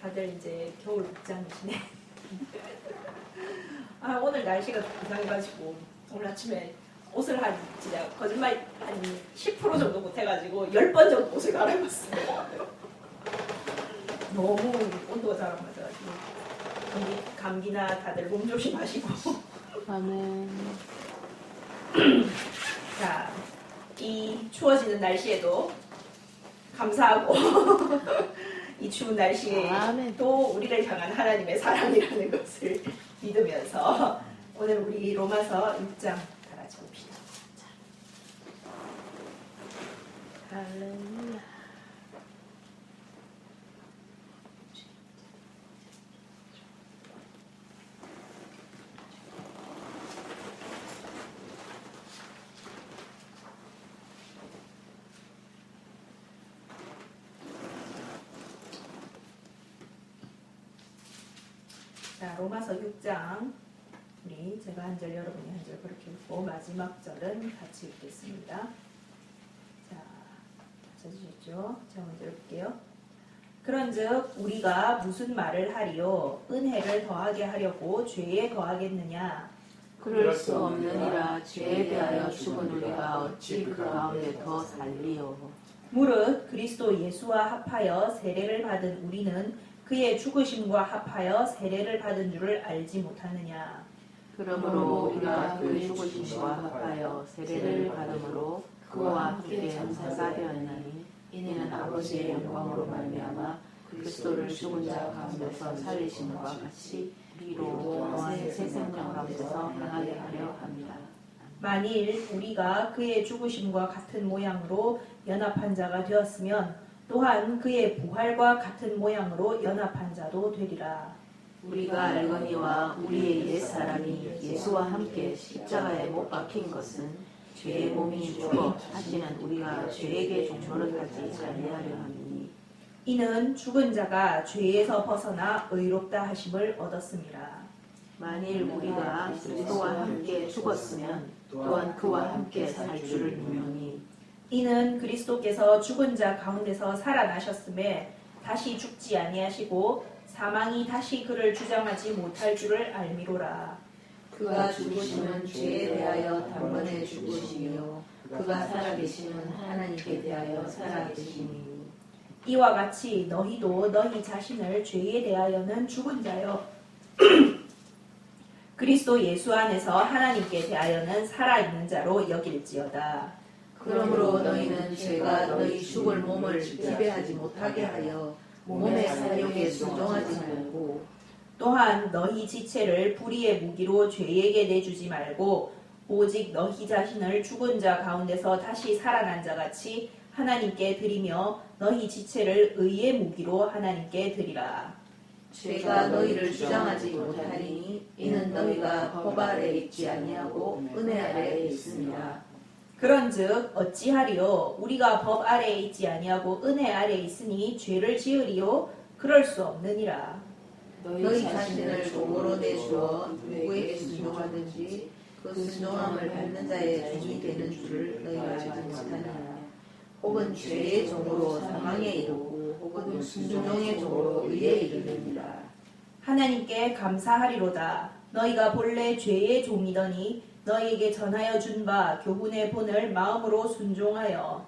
다들 이제 겨울 복장이시네. 아, 오늘 날씨가 이상해가지고 오늘 아침에 옷을 한 진짜 거짓말 한 10% 정도 못해가지고 10번 정도 옷을 갈아입었어요. 너무 온도가 잘 안 맞아가지고 감기나 다들 몸 조심하시고. 아멘. 자, 이 추워지는 날씨에도 감사하고 이 추운 날씨에 아멘. 또 우리를 향한 하나님의 사랑이라는 것을 믿으면서 오늘 우리 로마서 6장 다 같이 봅시다. 할렐루야. 자, 로마서 6장 우리 제가 한 절 여러분이 한 절 그렇게 읽고 마지막 절은 같이 읽겠습니다. 자, 찾으셨죠? 제가 먼저 읽을게요. 그런즉 우리가 무슨 말을 하리요? 은혜를 더하게 하려고 죄에 거하겠느냐? 그럴 수 없느니라. 죄에 대하여 죽은 우리가 어찌 그 가운데 더 살리요. 무릇 그리스도 예수와 합하여 세례를 받은 우리는 그의 죽으심과 합하여 세례를 받은 줄을 알지 못하느냐? 그러므로 우리가 그의 죽으심과 합하여 세례를 받음으로 그와 함께 장사되었나니 이는 아버지의 영광으로 말미암아 그리스도를 죽은 자 가운데서 살리심과 같이 우리로 또한 새 생명 가운데서 행하게 하려 합니다. 만일 우리가 그의 죽으심과 같은 모양으로 연합한 자가 되었으면 또한 그의 부활과 같은 모양으로 연합한 자도 되리라. 우리가 알거니와 우리의 옛사람이 예수와 함께 십자가에 못 박힌 것은 죄의 몸이 죽어 다시는 우리가 죄에게 종노릇하지 아니하려 함이니 이는 죽은 자가 죄에서 벗어나 의롭다 하심을 얻었습니다. 만일 우리가 그리스도와 함께 죽었으면 또한 그와 함께 살 줄을 믿노니 이는 그리스도께서 죽은 자 가운데서 살아나셨음에 다시 죽지 아니하시고 사망이 다시 그를 주장하지 못할 줄을 알미로라. 그가 죽으심은 죄에 대하여 단번에 죽으시며 그가 살아계심은 하나님께 대하여 살아계심이니 이와 같이 너희도 너희 자신을 죄에 대하여는 죽은 자여 그리스도 예수 안에서 하나님께 대하여는 살아있는 자로 여길지어다. 그러므로 너희는 죄가 너희 죽을 몸을 지배하지 못하게 하여 몸의 사욕에 순종하지 말고 또한 너희 지체를 불의의 무기로 죄에게 내주지 말고 오직 너희 자신을 죽은 자 가운데서 다시 살아난 자같이 하나님께 드리며 너희 지체를 의의 무기로 하나님께 드리라. 죄가 너희를 주장하지 못하리니 이는 너희가 법 아래 있지 아니하고 은혜 아래 있습니다. 그런즉 어찌하리요? 우리가 법 아래에 있지 아니하고 은혜 아래에 있으니 죄를 지으리요? 그럴 수 없느니라. 너희 자신을 종으로 내주어 누구에게 순종하든지 그 순종함을 받는 자의 종이 되는 줄을 너희가 알지 못하느냐. 혹은 죄의 종으로 사망에 이르고 혹은 순종의 종으로 의에 이르느니라. 하나님께 감사하리로다. 너희가 본래 죄의 종이더니 너희에게 전하여 준 바 교훈의 본을 마음으로 순종하여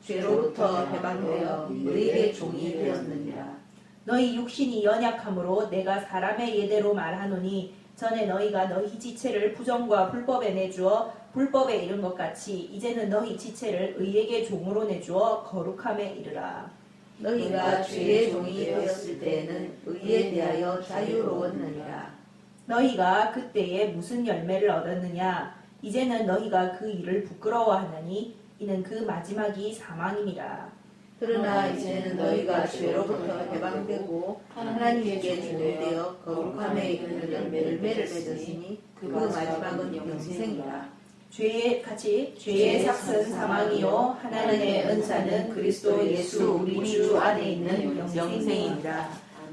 죄로부터 해방되어 너희에게 종이 되었느니라. 너희 육신이 연약함으로 내가 사람의 예대로 말하노니 전에 너희가 너희 지체를 부정과 불법에 내주어 불법에 이른 것 같이 이제는 너희 지체를 의에게 종으로 내주어 거룩함에 이르라. 너희가 죄의 종이 되었을 때에는 의에 대하여 자유로웠느니라. 너희가 그때에 무슨 열매를 얻었느냐? 이제는 너희가 그 일을 부끄러워하나니 이는 그 마지막이 사망임이라. 그러나 이제는 너희가 죄로부터 해방되고 하나님에게 종되어 거룩함에 이르는 열매를 맺으시니 그 마지막은 영생이라. 죄의 삭은 사망이요 하나님의 은사는 그리스도 예수 우리 주 안에 있는 영생입니다.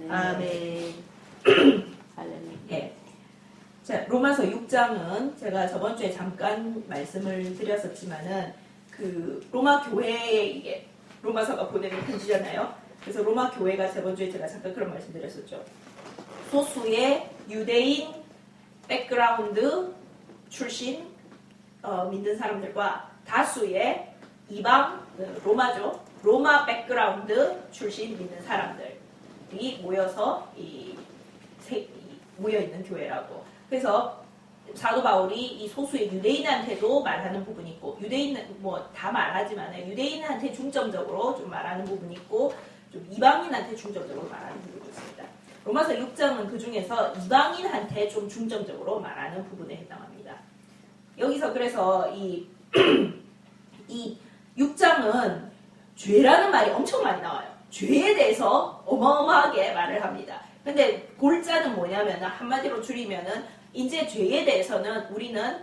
아멘. 네. 자, 로마서 6장은 제가 저번 주에 잠깐 말씀을 드렸었지만은 그 로마 교회에 이게 로마서가 보내는 편지잖아요. 그래서 로마 교회가 저번주에 제가 잠깐 그런 말씀 드렸었죠. 소수의 유대인 백그라운드 출신 믿는 사람들과 다수의 이방 로마죠. 로마 백그라운드 출신 믿는 사람들이 모여서 모여 있는 교회라고. 그래서 사도 바울이 이 소수의 유대인한테도 말하는 부분이 있고, 유대인은 뭐 다 말하지만 유대인한테 중점적으로 좀 말하는 부분이 있고, 좀 이방인한테 중점적으로 말하는 부분이 있습니다. 로마서 6장은 그 중에서 이방인한테 좀 중점적으로 말하는 부분에 해당합니다. 여기서 그래서 이 6장은 죄라는 말이 엄청 많이 나와요. 죄에 대해서 어마어마하게 말을 합니다. 근데 골자는 뭐냐면 한마디로 줄이면은 이제 죄에 대해서는 우리는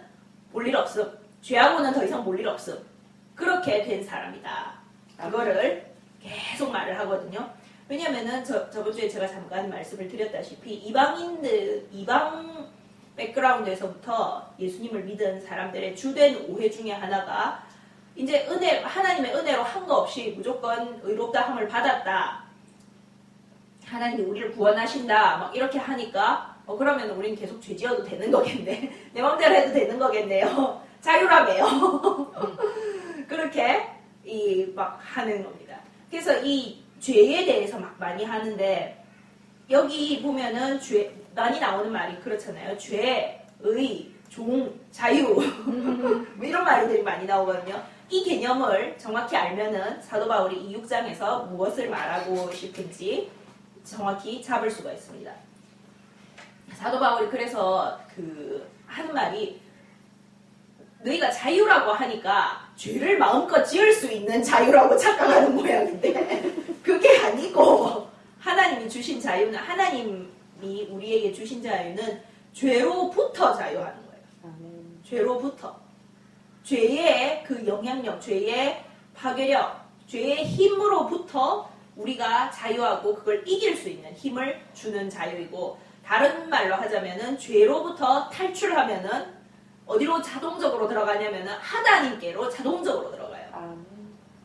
볼 일 없음. 죄하고는 더 이상 볼 일 없음. 그렇게 된 사람이다. 그거를 계속 말을 하거든요. 왜냐면은 저번주에 제가 잠깐 말씀을 드렸다시피 이방 백그라운드에서부터 예수님을 믿은 사람들의 주된 오해 중에 하나가 이제 하나님의 은혜로 한 거 없이 무조건 의롭다함을 받았다. 하나님이 우리를 구원하신다. 막 이렇게 하니까 그러면 우리는 계속 죄 지어도 되는 거겠네. 내 마음대로 해도 되는 거겠네요. 자유라며요. 그렇게 막 하는 겁니다. 그래서 이 죄에 대해서 막 많이 하는데 여기 보면은 죄 많이 나오는 말이 그렇잖아요. 죄, 의, 종, 자유 뭐 이런 말들이 많이 나오거든요. 이 개념을 정확히 알면은 사도 바울이 이 6장에서 무엇을 말하고 싶은지 정확히 잡을 수가 있습니다. 사도 바울이 그래서 하는 말이 너희가 자유라고 하니까 죄를 마음껏 지을 수 있는 자유라고 착각하는 모양인데 그게 아니고 하나님이 주신 자유는 하나님이 우리에게 주신 자유는 죄로부터 자유하는 거예요. 죄로부터. 죄의 그 영향력, 죄의 파괴력, 죄의 힘으로부터 우리가 자유하고 그걸 이길 수 있는 힘을 주는 자유이고 다른 말로 하자면은 죄로부터 탈출하면은 어디로 자동적으로 들어가냐면은 하나님께로 자동적으로 들어가요.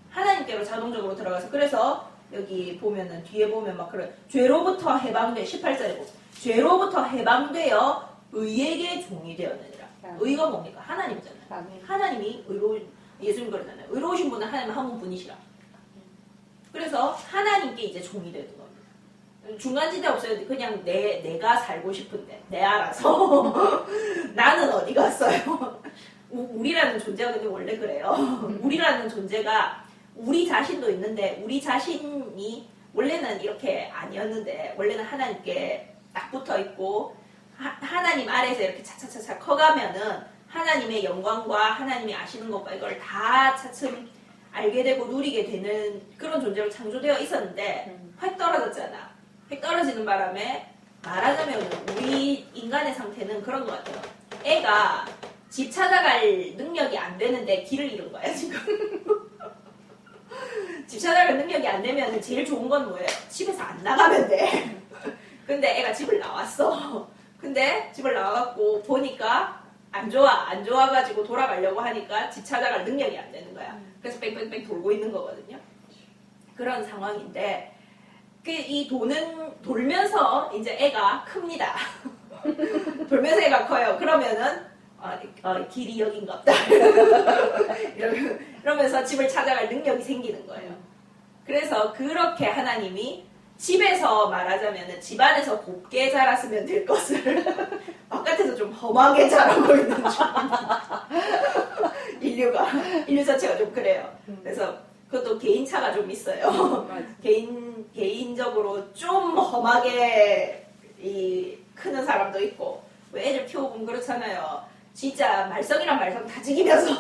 하나님께로 자동적으로 들어가서 그래서 여기 보면은 뒤에 보면 막 그런 죄로부터 해방돼 18절에 보면 죄로부터 해방되어 의에게 종이 되었느니라. 의가 뭡니까? 하나님이잖아요. 하나님이 예수님 그러잖아요. 의로우신 분은 하나님 한 분뿐이시라. 그래서 하나님께 이제 종이 되는 겁니다. 중간지대 없어요. 그냥 내가 살고 싶은데 내 알아서 나는 어디 갔어요. 우리라는 존재가 근데 원래 그래요. 우리라는 존재가 우리 자신도 있는데 우리 자신이 원래는 이렇게 아니었는데 원래는 하나님께 딱 붙어 있고 하나님 아래에서 이렇게 차차차차 커가면은 하나님의 영광과 하나님이 아시는 것과 이걸 다 차츰 알게 되고 누리게 되는 그런 존재로 창조되어 있었는데 확 떨어졌잖아. 확 떨어지는 바람에 말하자면 우리 인간의 상태는 그런 것 같아요. 애가 집 찾아갈 능력이 안 되는데 길을 잃은 거야 지금. 집 찾아갈 능력이 안 되면 제일 좋은 건 뭐예요? 집에서 안 나가면 돼. 근데 애가 집을 나왔어. 근데 집을 나와갖고 보니까 안 좋아가지고 돌아가려고 하니까 집 찾아갈 능력이 안 되는 거야. 그래서 뺑뺑뺑 돌고 있는 거거든요. 그런 상황인데 이 돌면서 이제 애가 큽니다. 돌면서 애가 커요. 그러면은 길이 여긴갑다. 이러면서 집을 찾아갈 능력이 생기는 거예요. 그래서 그렇게 하나님이 집에서 말하자면 집안에서 곱게 자랐으면 될 것을 바깥에서 좀 험하게 자라고 있는 인류 자체가 좀 그래요. 그래서 그것도 개인차가 좀 있어요. 개인적으로 좀 험하게 크는 사람도 있고 왜 애들 키워보면 그렇잖아요. 진짜 말썽이랑 말썽 다 지기면서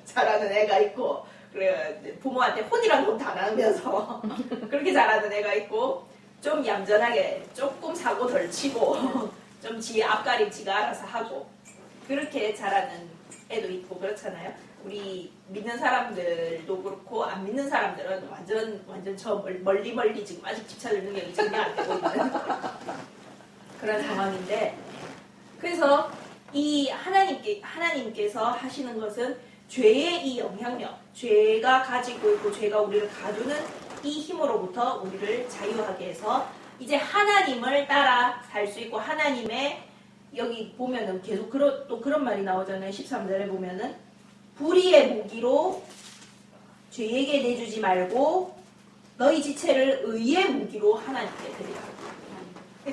자라는 애가 있고 그래 부모한테 혼이랑 혼 다 나누면서 그렇게 자라는 애가 있고 좀 얌전하게 조금 사고 덜 치고 좀 지 앞가림 지가 알아서 하고 그렇게 자라는 애도 있고 그렇잖아요. 우리 믿는 사람들도 그렇고 안 믿는 사람들은 완전 저 멀리 지금 아직 집 찾을 능력이 전혀 안 되고 있는 그런 상황인데 그래서 이 하나님께서 하시는 것은 죄의 이 영향력, 죄가 가지고 있고 죄가 우리를 가두는 이 힘으로부터 우리를 자유하게 해서 이제 하나님을 따라 살 수 있고 하나님의 여기 보면은 계속 또 그런 말이 나오잖아요. 13절에 보면은 불의의 무기로 죄에게 내주지 말고 너희 지체를 의의 무기로 하나님께 드리라.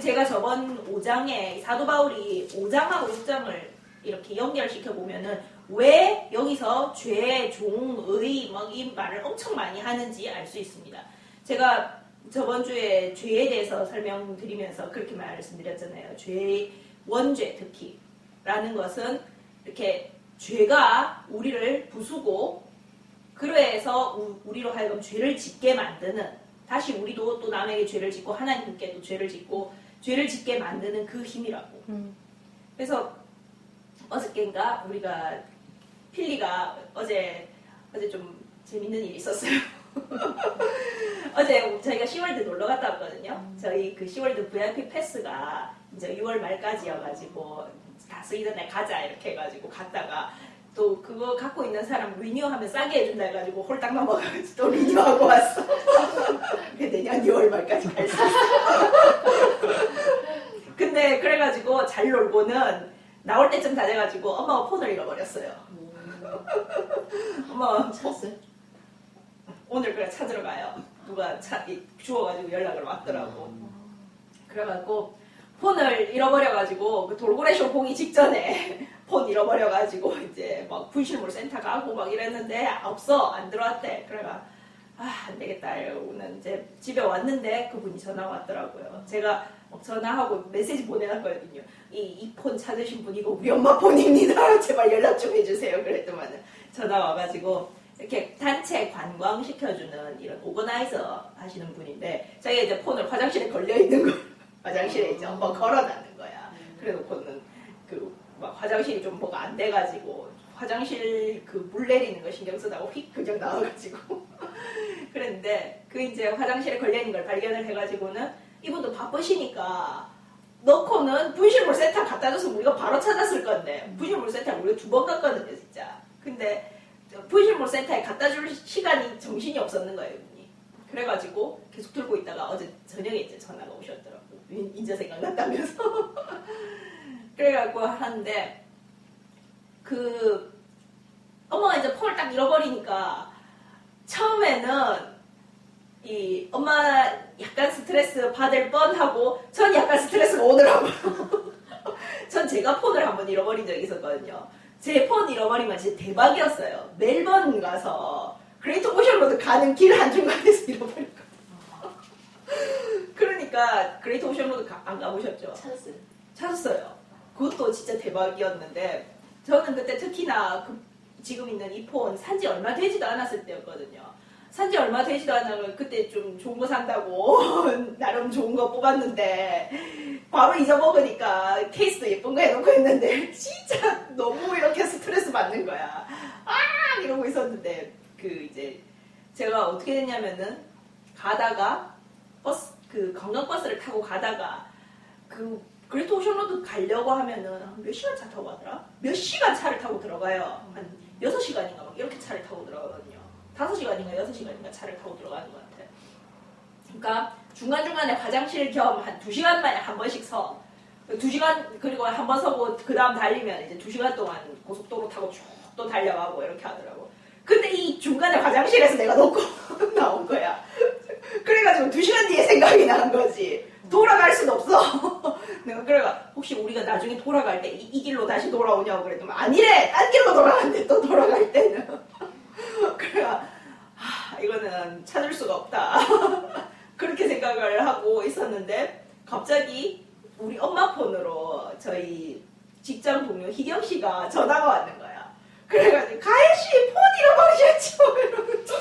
제가 저번 5장에 사도 바울이 5장하고 6장을 이렇게 연결시켜 보면은 왜 여기서 죄, 종, 의 막 이 말을 엄청 많이 하는지 알 수 있습니다. 제가 저번 주에 죄에 대해서 설명드리면서 그렇게 말씀드렸잖아요. 죄, 원죄 특히 라는 것은 이렇게 죄가 우리를 부수고 그래서 우리로 하여금 죄를 짓게 만드는 다시 우리도 또 남에게 죄를 짓고 하나님께도 죄를 짓고 죄를 짓게 만드는 그 힘이라고. 그래서 어저께인가 우리가 필리가 어제 좀 재밌는 일이 있었어요. 어제 저희가 시월드 놀러 갔다 왔거든요. 저희 그 시월드 VIP 패스가 이제 6월 말까지여가지고 다 쓰이던 날 가자 이렇게 해가지고 갔다가 또 그거 갖고 있는 사람 리뉴하면 싸게 해준다 해가지고 홀딱 넘어가가지고 또 리뉴하고 왔어. 내년 6월 말까지 갈 수 있어. 근데 그래가지고 잘 놀고는 나올 때쯤 다 돼가지고 엄마가 폰을 잃어버렸어요. 엄마 찾았어요? 오늘 그래 찾으러 가요. 누가 주워가지고 연락을 왔더라고. 그래가지고 폰을 잃어버려가지고 그 돌고래쇼 보기 직전에 폰 잃어버려가지고 이제 막 분실물 센터 가고 막 이랬는데 없어 안 들어왔대. 그래가 안 되겠다 이러고는 이제 집에 왔는데 그분이 전화가 왔더라고요. 제가 전화하고 메시지 보내놨거든요. 이 폰 찾으신 분 이거 우리 엄마 폰입니다. 제발 연락 좀 해주세요. 그랬더만은 전화 와가지고 이렇게 단체 관광시켜주는 이런 오거나이저 하시는 분인데 자기가 이제 폰을 화장실에 걸려있는 거 화장실에 이제 한번 걸어놨는 거야. 그래놓고는 막 화장실이 좀 뭐가 안 돼가지고 화장실 그 물 내리는 거 신경 쓰다가 휙 그냥 나와가지고 그랬는데 그 이제 화장실에 걸려있는 걸 발견을 해가지고는 이분도 바쁘시니까 넣고는 분실물 센터 갖다 줬으면 우리가 바로 찾았을 건데 분실물 센터 우리가 2번 갔거든요 진짜. 근데 분실물 센터에 갖다 줄 시간이 정신이 없었는 거예요 이분이. 그래가지고 계속 들고 있다가 어제 저녁에 이제 전화가 오셨더라고. 인제 생각났다면서. 그래갖고 하는데 엄마가 이제 폰을 딱 잃어버리니까 처음에는 이 엄마 약간 스트레스 받을 뻔하고 전 약간 스트레스가 오더라고요. 전 제가 폰을 한번 잃어버린 적이 있었거든요. 제 폰 잃어버리면 진짜 대박이었어요. 멜번 가서 그레이트 오션로드 가는 길 한중간에서 잃어버렸거든요. 그러니까 그레이트 오션로드 안 가보셨죠? 찾았어요. 찾았어요. 그것도 진짜 대박이었는데 저는 그때 특히나 지금 있는 이 폰 산지 얼마 되지도 않았을 때였거든요. 산지 얼마 되지도 않아서 그때 좀 좋은 거 산다고 나름 좋은 거 뽑았는데 바로 잊어먹으니까 케이스도 예쁜 거 해놓고 있는데 진짜 너무 이렇게 스트레스 받는 거야. 이러고 있었는데 이제 제가 어떻게 됐냐면은 가다가 관광버스를 타고 가다가 그레이트 오션로드 가려고 하면은 몇 시간 차 타고 가더라? 몇 시간 차를 타고 들어가요. 한 6시간인가 막 이렇게 차를 타고 들어가거든요. 5시간인가 6시간인가 차를 타고 들어가는 것 같아요. 그러니까 중간중간에 화장실 겸 한 2시간 만에 한 번씩 서 2시간 그리고 한 번 서고 그 다음 달리면 이제 2시간 동안 고속도로 타고 쭉 또 달려가고 이렇게 하더라고. 근데 이 중간에 화장실에서 내가 놓고 나온 거야. 그래가지고 2시간 뒤에 생각이 나는 거지. 돌아갈 순 없어. 내가 그래가 혹시 우리가 나중에 돌아갈 때 이 길로 다시 돌아오냐고 그랬더니 아니래! 딴 길로 돌아가는데 또 돌아갈 때는. 그래가 이거는 찾을 수가 없다. 그렇게 생각을 하고 있었는데 갑자기 우리 엄마 폰으로 저희 직장 동료 희경 씨가 전화가 왔는 거야. 그래가지고 가혜 씨 폰 잃어버리셨죠? 이러면서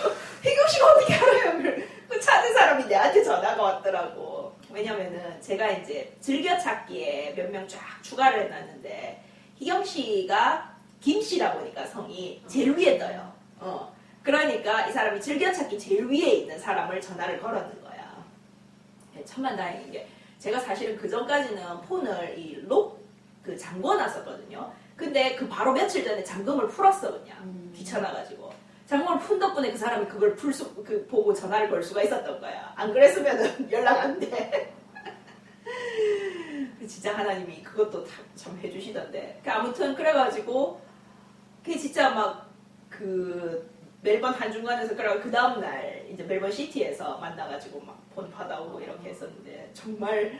희경 씨가 어떻게 알아요? 그 찾은 사람이 내한테 전화가 왔더라고. 왜냐면은 제가 이제 즐겨찾기에 몇 명 쫙 추가를 해놨는데 희경 씨가 김 씨라 보니까 성이 제일 위에 떠요. 그러니까 이 사람이 즐겨찾기 제일 위에 있는 사람을 전화를 걸었는 거야. 천만다행인 게 제가 사실은 그 전까지는 폰을 잠궈놨었거든요. 근데 바로 며칠 전에 잠금을 풀었어 그냥 귀찮아가지고 장모를 푼 덕분에 그 사람이 그걸 보고 전화를 걸 수가 있었던 거야. 안 그랬으면 연락 안 돼. 진짜 하나님이 그것도 참 해주시던데. 아무튼 그래가지고 그게 진짜 막 멜번 한중간에서 그 다음날 이제 멜번 시티에서 만나가지고 막 폰 받아오고 이렇게 했었는데 정말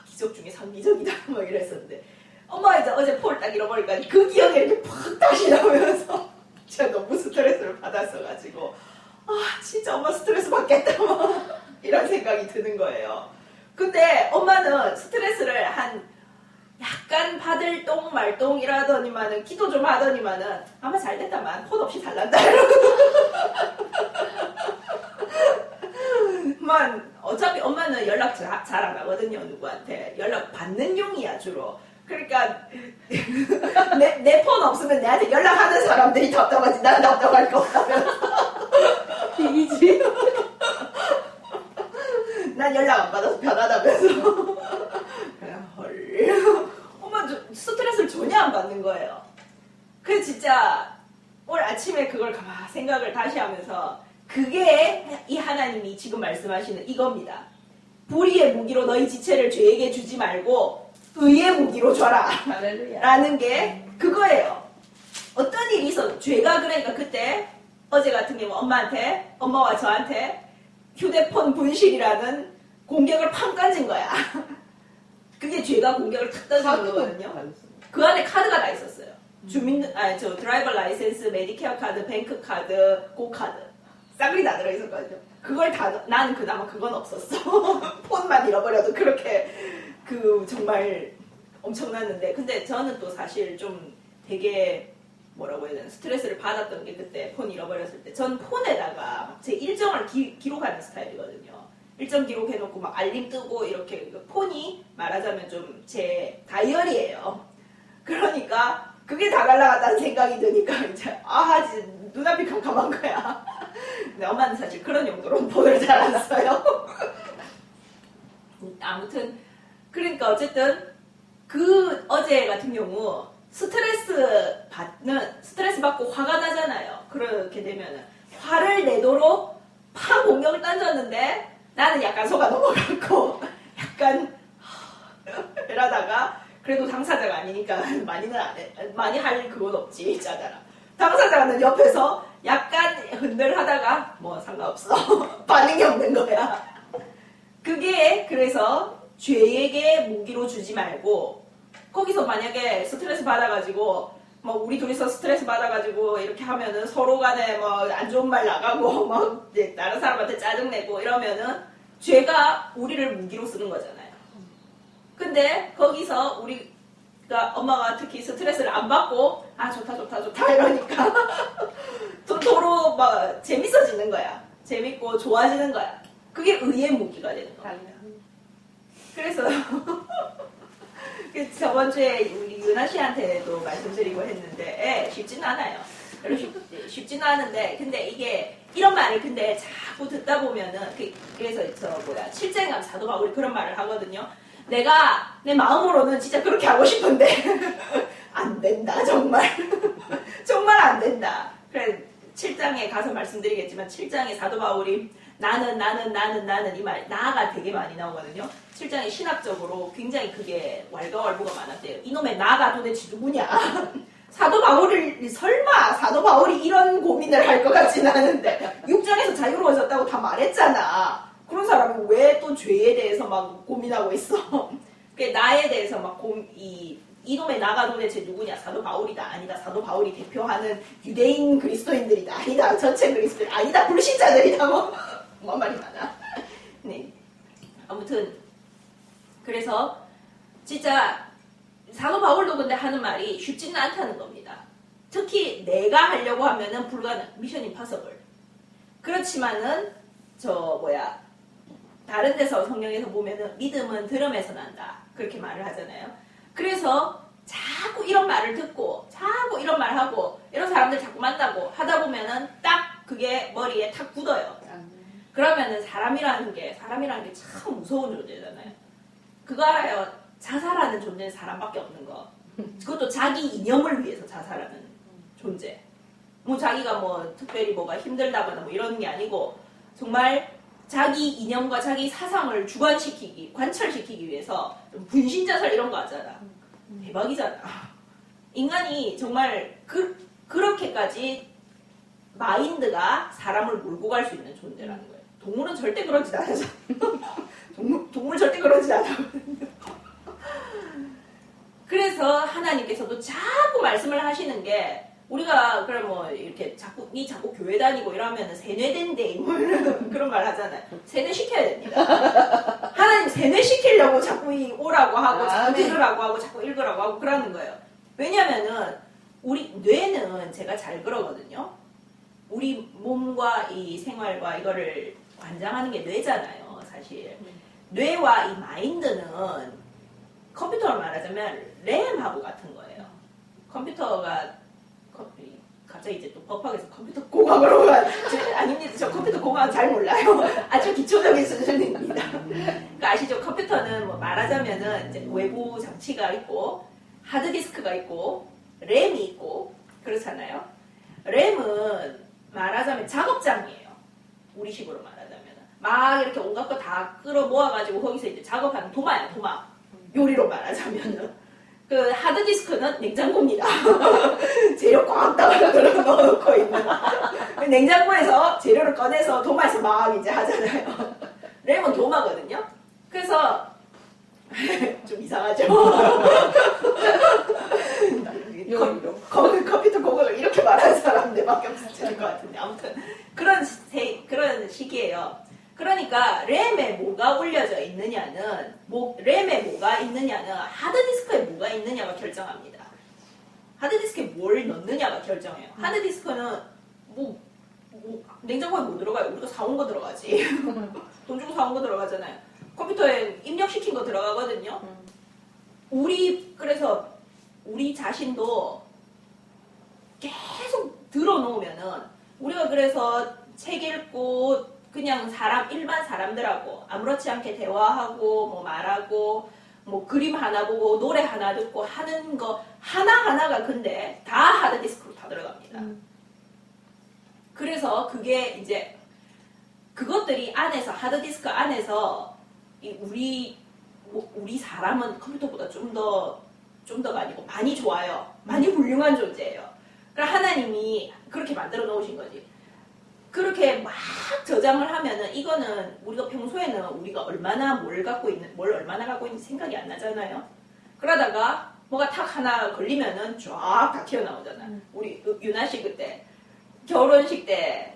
기적 중에 상기적이다 막 이랬었는데 엄마가 이제 어제 폴 딱 잃어버리니까 그 기억이 이렇게 팍 다시 나오면서 제가 너무 스트레스를 받았어가지고 진짜 엄마 스트레스 받겠다 막 이런 생각이 드는 거예요. 근데 엄마는 스트레스를 약간 받을 똥 말똥 이러더니만은 기도 좀 하더니만은 아마 잘 됐다만 폰 없이 달란다 이러고 어차피 엄마는 연락 잘 안 하거든요. 누구한테 연락 받는 용이야 주로. 그러니까 내 폰 없으면 내한테 연락하는 사람들이 답답하지 난 답답할 거 없다면서 이지 난 연락 안 받아서 편하다면서 헐 엄마 스트레스를 전혀 안 받는 거예요. 그래서 진짜 오늘 아침에 그걸 생각을 다시 하면서 그게 이 하나님이 지금 말씀하시는 이겁니다. 불의의 무기로 너희 지체를 죄에게 주지 말고 의의 무기로 줘라 할렐루야. 라는 게 그거예요. 어떤 일이 있어 죄가 그러니까 그때 어제 같은 경우 엄마와 저한테 휴대폰 분실이라는 공격을 팡 던진 거야. 그게 죄가 공격을 탁 던진 거거든요. 그 안에 카드가 다 있었어요. 드라이버 라이센스, 메디케어 카드, 뱅크 카드, 고카드. 싹리 다 들어있었거든요. 그걸 나는 그나마 그건 없었어. 폰만 잃어버려도 그렇게 정말 엄청났는데 근데 저는 또 사실 좀 되게 뭐라고 해야 되나 스트레스를 받았던 게 그때 폰 잃어버렸을 때 전 폰에다가 제 일정을 기록하는 스타일이거든요. 일정 기록해놓고 막 알림 뜨고 이렇게 폰이 말하자면 좀 제 다이어리예요. 그러니까 그게 다 갈라갔다는 생각이 드니까 이제 눈앞이 캄캄한 거야. 근데 엄마는 사실 그런 용도로 폰을 잘 안 써요. 아무튼 그러니까 어쨌든 어제 같은 경우 스트레스 받고 화가 나잖아요. 그렇게 되면은 화를 내도록 팍 공격을 던졌는데 나는 약간 속아 넘어갔고 약간 이러다가 그래도 당사자가 아니니까 많이 할 그건 없지 있잖아. 당사자는 옆에서 약간 흔들하다가 뭐 상관없어 반응이 없는 거야. 그게 그래서 죄에게 무기로 주지 말고 거기서 만약에 스트레스 받아가지고 뭐 우리 둘이서 스트레스 받아가지고 이렇게 하면은 서로 간에 뭐 안 좋은 말 나가고 막 이제 다른 사람한테 짜증내고 이러면은 죄가 우리를 무기로 쓰는 거잖아요. 근데 거기서 우리가 엄마가 특히 스트레스를 안 받고 좋다 이러니까 도로 막 재밌어지는 거야. 재밌고 좋아지는 거야. 그게 의의 무기가 되는 거야. 그래서 저번 주에 우리 유나 씨한테도 말씀드리고 했는데 쉽지는 않아요. 별로 쉽지는 않은데 근데 이게 이런 말을 근데 자꾸 듣다 보면은 그래서 7장에 가면 사도 바울이 그런 말을 하거든요. 내가 내 마음으로는 진짜 그렇게 하고 싶은데 안 된다 정말 정말 안 된다. 그래 7장에 가서 말씀드리겠지만 7장에 사도 바울이 나는 이 말 나가 되게 많이 나오거든요. 7장에 신학적으로 굉장히 그게 왈가왈부가 많았대요. 이놈의 나가 도대체 누구냐. 사도 바울이 이런 고민을 할 것 같지는 않은데 6장에서 자유로워졌다고 다 말했잖아. 그런 사람이 왜 또 죄에 대해서 막 고민하고 있어. 나에 대해서 막 이놈의 나가 도대체 누구냐. 사도 바울이다 아니다. 사도 바울이 대표하는 유대인 그리스도인들이다 아니다. 전체 그리스도인 아니다. 불신자들이다 뭐 말이 많아. 네. 아무튼 그래서 진짜 사도 바울도 근데 하는 말이 쉽지는 않다는 겁니다. 특히 내가 하려고 하면은 미션 임파서블. 그렇지만은 다른 데서 성경에서 보면은 믿음은 들음에서 난다. 그렇게 말을 하잖아요. 그래서 자꾸 이런 말을 듣고 자꾸 이런 말 하고 이런 사람들 자꾸 만나고 하다 보면은 딱 그게 머리에 탁 굳어요. 그러면은 사람이라는 게 참 무서운 존재잖아요. 그거 알아요? 자살하는 존재는 사람밖에 없는 거. 그것도 자기 이념을 위해서 자살하는 존재. 뭐 자기가 뭐 특별히 뭐가 힘들다거나 뭐 이런 게 아니고 정말 자기 이념과 자기 사상을 주관시키기, 관철시키기 위해서 좀 분신자살 이런 거 하잖아. 대박이잖아. 인간이 정말 그렇게까지 마인드가 사람을 몰고 갈 수 있는 존재라는 거예요. 동물은 절대 그러지 않아서. 동물 절대 그러지 않아. 그래서 하나님께서도 자꾸 말씀을 하시는 게 우리가 그래 뭐 이렇게 자꾸 교회 다니고 이러면 세뇌된대 뭐 그런 말 하잖아요. 세뇌시켜야 됩니다. 하나님 세뇌시키려고 자꾸 오라고 하고 자꾸 들으라고 하고 자꾸 읽으라고 하고 그러는 거예요. 왜냐면은 우리 뇌는 제가 잘 그러거든요. 우리 몸과 이 생활과 이거를 관장하는 게 뇌잖아요, 사실. 뇌와 이 마인드는 컴퓨터를 말하자면 램하고 같은 거예요. 컴퓨터가 갑자기 이제 또 법학에서 컴퓨터 공학으로 아닙니다. 저 컴퓨터 공학 잘 몰라요. 아주 기초적인 수준입니다. 그러니까 아시죠? 컴퓨터는 뭐 말하자면은 이제 외부 장치가 있고 하드디스크가 있고 램이 있고 그렇잖아요. 램은 말하자면 작업장이에요. 우리식으로 말하자면 막 이렇게 온갖 거 다 끌어 모아가지고 거기서 이제 작업하는 도마야, 도마. 요리로 말하자면은. 그 하드디스크는 냉장고입니다. 재료 꽉 넣어놓고 있는. 냉장고에서 재료를 꺼내서 도마에서 막 이제 하잖아요. 램은 도마거든요. 그래서 좀 이상하죠. 컴퓨터 공학을 이렇게 말하는 사람들밖에 없을 것 같은데 아무튼 그런 식이에요. 그러니까 램에 뭐가 올려져 있느냐는 램에 뭐가 있느냐는 하드디스크에 뭐가 있느냐가 결정합니다. 하드디스크에 뭘 넣느냐가 결정해요. 하드디스크는 냉장고에 뭐 들어가요? 우리가 사온 거 들어가지. 돈 주고 사온 거 들어가잖아요. 컴퓨터에 입력시킨 거 들어가거든요. 그래서 우리 자신도 계속 들어놓으면은 우리가 그래서 책 읽고 그냥 일반 사람들하고 아무렇지 않게 대화하고 뭐 말하고 뭐 그림 하나 보고 노래 하나 듣고 하는 거 하나하나가 근데 다 하드디스크로 다 들어갑니다. 그래서 그게 이제 그것들이 안에서 하드디스크 안에서 우리 사람은 컴퓨터보다 좀 더가 아니고 많이 좋아요. 많이 훌륭한 존재예요. 그러니까 하나님이 그렇게 만들어 놓으신 거지. 그렇게 막 저장을 하면은 이거는 우리가 평소에는 우리가 뭘 얼마나 갖고 있는지 생각이 안 나잖아요. 그러다가 뭐가 탁 하나 걸리면은 쫙 다 튀어나오잖아. 우리 유나 씨 그때 결혼식 때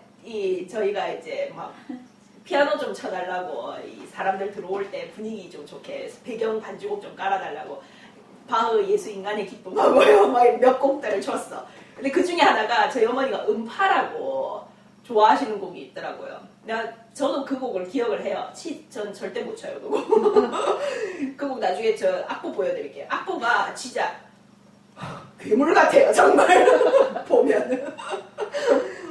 저희가 이제 막 피아노 좀 쳐달라고 이 사람들 들어올 때 분위기 좀 좋게 배경 반주곡 좀 깔아달라고 바흐 예수 인간의 기쁨하고요 막 몇 곡들을 줬어. 근데 그 중에 하나가 저희 어머니가 음파라고 좋아하시는 곡이 있더라고요. 저도 그 곡을 기억을 해요. 전 절대 못 쳐요, 그거. 그 곡 나중에 저 악보 보여드릴게요. 악보가 진짜 괴물 같아요, 정말. 보면은.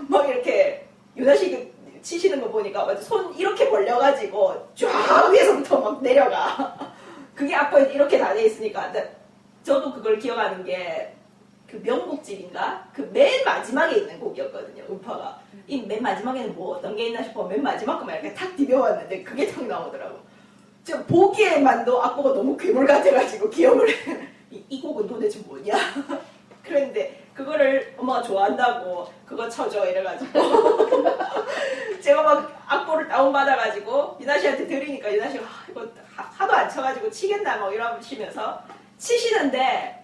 막 이렇게, 유나씨 치시는 거 보니까 손 이렇게 벌려가지고 쫙 위에서부터 막 내려가. 그게 악보에 이렇게 다 돼 있으니까. 저도 그걸 기억하는 게 그 명곡집인가? 그 맨 마지막에 있는 곡이었거든요, 음파가. 이 맨 마지막에는 뭐 어떤 게 있나 싶어 맨 마지막 거만 이렇게 탁 디벼왔는데 그게 탁 나오더라고. 저 보기에만도 악보가 너무 괴물 같아가지고 기억을 해. 이 곡은 도대체 뭐냐? 그랬는데 그거를 엄마가 좋아한다고 그거 쳐줘 이래가지고 제가 막 악보를 다운받아가지고 유나 씨한테 드리니까 유나 씨가 이거 하도 안 쳐가지고 치겠나 막 이러시면서 치시는데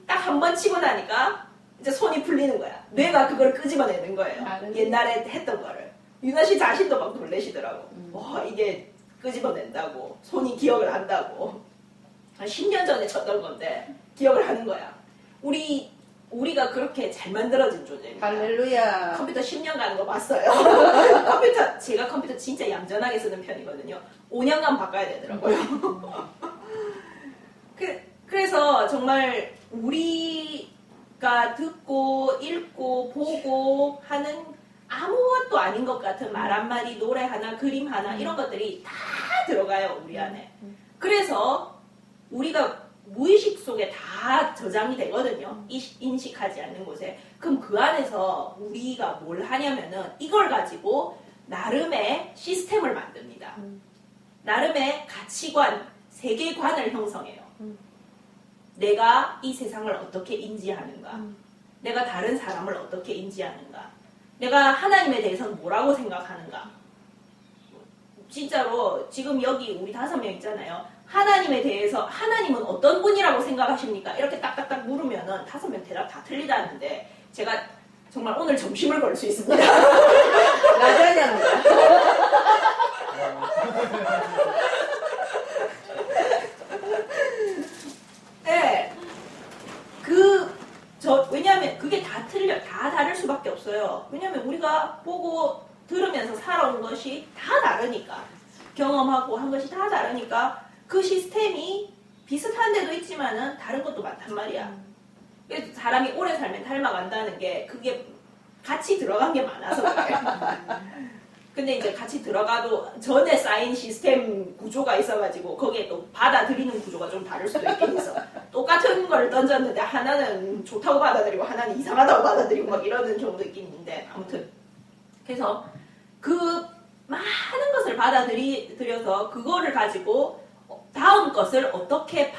딱 한 번 치고 나니까 이제 손이 풀리는 거야. 뇌가 그걸 끄집어내는 거예요. 옛날에 했던 거를. 유나 씨 자신도 막 놀라시더라고. 와, 이게 끄집어낸다고. 손이 기억을 한다고. 한 10년 전에 쳤던 건데 기억을 하는 거야. 우리가 그렇게 잘 만들어진 존재입니다. 할렐루야. 컴퓨터 10년 가는 거 봤어요. 제가 컴퓨터 진짜 얌전하게 쓰는 편이거든요. 5년간 바꿔야 되더라고요. 그래서 정말 우리가 듣고 읽고 보고 하는 아무것도 아닌 것 같은 말 한마디, 노래 하나, 그림 하나 이런 것들이 다 들어가요, 우리 안에. 그래서 우리가 무의식 속에 다 저장이 되거든요. 인식하지 않는 곳에. 그럼 그 안에서 우리가 뭘 하냐면은 이걸 가지고 나름의 시스템을 만듭니다. 나름의 가치관, 세계관을 형성해요. 내가 이 세상을 어떻게 인지하는가? 내가 다른 사람을 어떻게 인지하는가? 내가 하나님에 대해서는 뭐라고 생각하는가? 진짜로 지금 여기 우리 5명 있잖아요. 하나님에 대해서 하나님은 어떤 분이라고 생각하십니까? 이렇게 딱딱딱 물으면은 5명 대답 다 틀리다는데 제가 정말 오늘 점심을 걸 수 있습니다. 라자냐입니다. 네. 왜냐하면 그게 다 틀려. 다 다를 수밖에 없어요. 왜냐하면 우리가 보고 들으면서 살아온 것이 다 다르니까. 경험하고 한 것이 다 다르니까 그 시스템이 비슷한 데도 있지만은 다른 것도 많단 말이야. 그래서 사람이 오래 살면 닮아간다는 게 그게 같이 들어간 게 많아서 그래. 근데 이제 같이 들어가도 전에 쌓인 시스템 구조가 있어가지고 거기에 또 받아들이는 구조가 좀 다를 수도 있긴 있어. 똑같은 걸 던졌는데 하나는 좋다고 받아들이고 하나는 이상하다고 받아들이고 막 이러는 경우도 있긴 있는데 아무튼 그래서 그 많은 것을 받아들여서 그거를 가지고 다음 것을 어떻게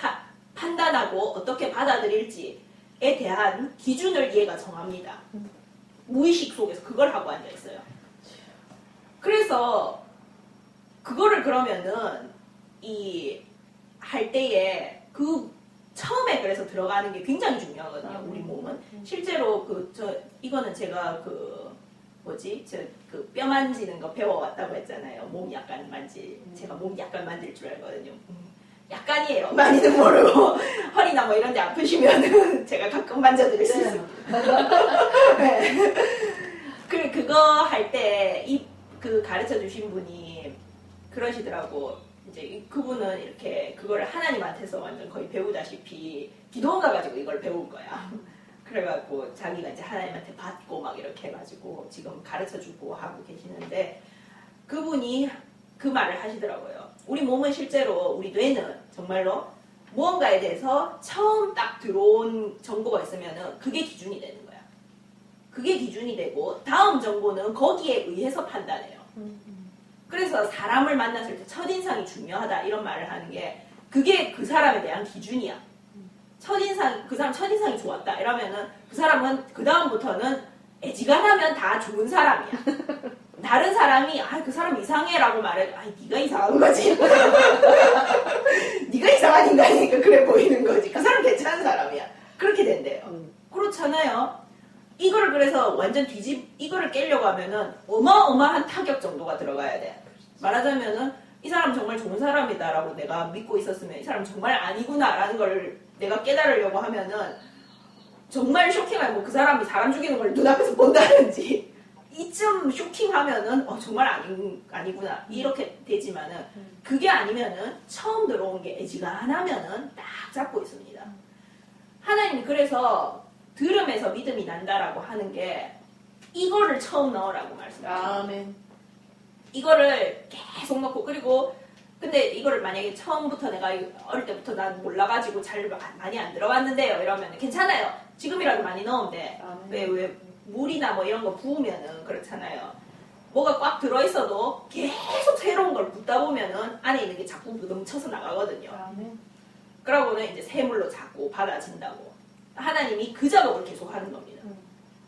판단하고 어떻게 받아들일지에 대한 기준을 얘가 정합니다. 무의식 속에서 그걸 하고 앉아있어요. 그래서 그거를 그러면은 할 때에 처음에 그래서 들어가는 게 굉장히 중요하거든요. 우리 몸은 실제로 이거는 제가 뼈 만지는 거 배워왔다고 했잖아요. 몸 약간 제가 몸 약간 만질 줄 알거든요. 약간이에요. 많이는 모르고 허리나 뭐 이런 데 아프시면은 제가 가끔 만져드릴 수 있습니다. 네. 그거 할 때 가르쳐 주신 분이 그러시더라고. 이제 그분은 이렇게 그걸 하나님한테서 완전 거의 배우다시피 기도원 가가지고 이걸 배운 거야. 그래갖고 자기가 이제 하나님한테 받고 막 이렇게 해가지고 지금 가르쳐 주고 하고 계시는데 그분이 그 말을 하시더라고요. 우리 몸은 실제로 우리 뇌는 정말로 무언가에 대해서 처음 딱 들어온 정보가 있으면은 그게 기준이 되는 거야. 그게 기준이 되고 다음 정보는 거기에 의해서 판단해요. 그래서 사람을 만났을 때 첫인상이 중요하다 이런 말을 하는 게 그게 그 사람에 대한 기준이야. 그 사람 첫인상이 좋았다 이러면은 그 사람은 그 다음부터는 애지간하면 다 좋은 사람이야. 다른 사람이 그 사람 이상해라고 말해. 네가 이상한 거지. 네가 이상한 인간이니까 그래 보이는 거지. 그 사람 괜찮은 사람이야. 그렇게 된대요. 그렇잖아요. 이거를 그래서 완전 이거를 깨려고 하면은 어마어마한 타격 정도가 들어가야 돼. 말하자면은 이 사람 정말 좋은 사람이다라고 내가 믿고 있었으면 이 사람 정말 아니구나라는 걸 내가 깨달으려고 하면은 정말 쇼킹하고 그 사람이 사람 죽이는 걸 눈앞에서 본다든지 이쯤 쇼킹하면은 정말 아니구나 이렇게 되지만은 그게 아니면은 처음 들어온 게 애지간하면은 딱 잡고 있습니다. 하나님이 그래서 들음에서 믿음이 난다라고 하는 게 이거를 처음 넣으라고 말씀하셨어요. 아멘. 이거를 계속 넣고 그리고 근데 이거를 만약에 처음부터 내가 어릴 때부터 난 몰라가지고 잘 많이 안 들어봤는데요 이러면 괜찮아요. 지금이라도 많이 넣으면 돼. 왜 물이나 뭐 이런 거 부으면은 그렇잖아요. 뭐가 꽉 들어있어도 계속 새로운 걸 붓다 보면은 안에 있는 게 자꾸 넘쳐서 나가거든요. 그러고는 이제 새물로 자꾸 받아진다고. 하나님이 그 작업을 계속 하는 겁니다.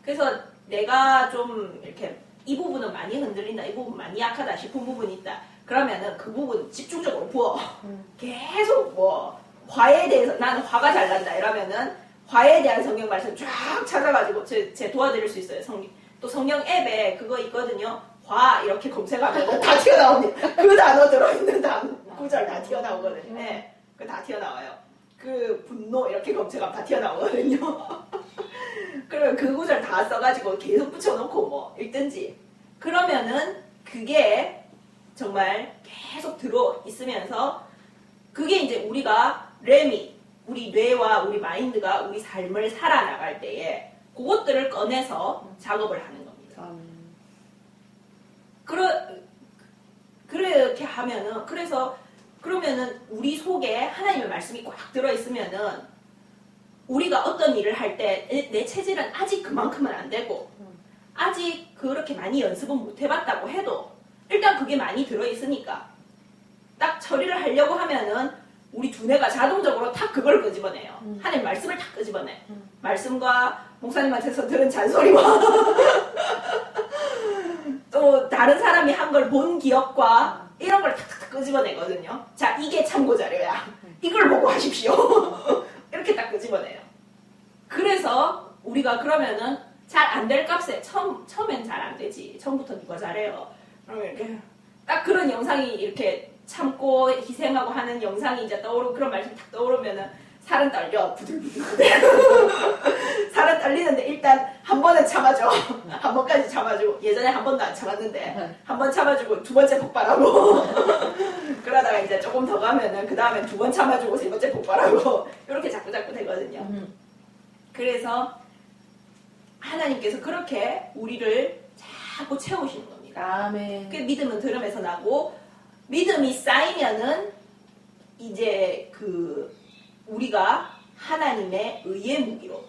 그래서 내가 좀 이렇게 이 부분은 많이 흔들린다, 이 부분 많이 약하다 싶은 부분이 있다. 그러면은 그 부분 집중적으로 부어. 계속 화에 대해서 나는 화가 잘 난다 이러면은 화에 대한 성경 말씀 쫙 찾아가지고 제 도와드릴 수 있어요. 또 성경 앱에 그거 있거든요. 화 이렇게 검색하면 다 튀어나옵니다. 그 단어 들어있는 구절 다 튀어나오거든요. 네, 그 다 튀어나와요. 그 분노 이렇게 검색하면 다 튀어나오거든요. 그러면 그 구절 다 써가지고 계속 붙여놓고 읽든지 그러면은 그게 정말 계속 들어 있으면서 그게 이제 우리가 우리 뇌와 우리 마인드가 우리 삶을 살아나갈 때에 그것들을 꺼내서 작업을 하는 겁니다. 그렇게 하면은 그래서 그러면은 우리 속에 하나님의 말씀이 꽉 들어있으면은 우리가 어떤 일을 할 때 내 체질은 아직 그만큼은 안 되고 아직 그렇게 많이 연습은 못 해봤다고 해도 일단 그게 많이 들어있으니까 딱 처리를 하려고 하면은 우리 두뇌가 자동적으로 탁 그걸 끄집어내요. 하나님 말씀을 탁 끄집어내. 말씀과 목사님한테서 들은 잔소리와 또 다른 사람이 한 걸 본 기억과 이런 걸 탁탁탁 끄집어내거든요. 자, 이게 참고 자료야. 이걸 보고 하십시오. 이렇게 딱 끄집어내요. 그래서 우리가 그러면은 잘 안 될 값에 처음엔 잘 안 되지. 처음부터 누가 잘해요. 그러면 이렇게 딱 그런 영상이 이렇게 참고 희생하고 하는 영상이 이제 떠오르고 그런 말씀이 딱 떠오르면은 살은 떨려. 부들부들. 살은 떨리는데 일단 한 번은 참아줘. 한 번까지 참아주고 예전에 한 번도 안 참았는데 한 번 참아주고 두 번째 폭발하고 그러다가 이제 조금 더 가면은 그 다음에 두 번 참아주고 세 번째 폭발하고 이렇게 자꾸 되거든요. 그래서 하나님께서 그렇게 우리를 자꾸 채우시는 겁니다. 아멘. 그 믿음은 들음에서 나고 믿음이 쌓이면은 이제 우리가 하나님의 의의 무기로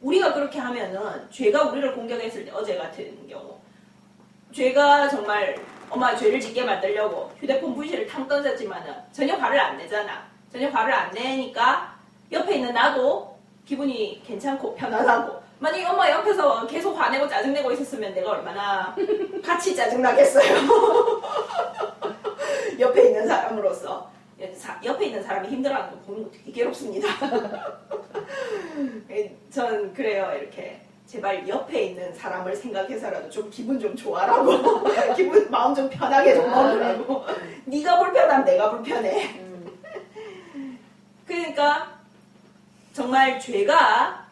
우리가 그렇게 하면은 죄가 우리를 공격했을 때 어제 같은 경우 죄가 정말 엄마 죄를 짓게 만들려고 휴대폰 부시를 탕 던졌지만은 전혀 화를 안 내잖아. 전혀 화를 안 내니까 옆에 있는 나도 기분이 괜찮고 편안하고 만약에 엄마 옆에서 계속 화내고 짜증내고 있었으면 내가 얼마나 같이 짜증나겠어요. 옆에 있는 사람으로서 옆에 있는 사람이 힘들어하는 거 보는 거 되게 괴롭습니다. 전 그래요. 이렇게 제발 옆에 있는 사람을 생각해서라도 좀 기분 좀 좋아라고 마음 좀 편하게 좀 먹으라고. 네가 불편하면 내가 불편해. 그러니까 정말 죄가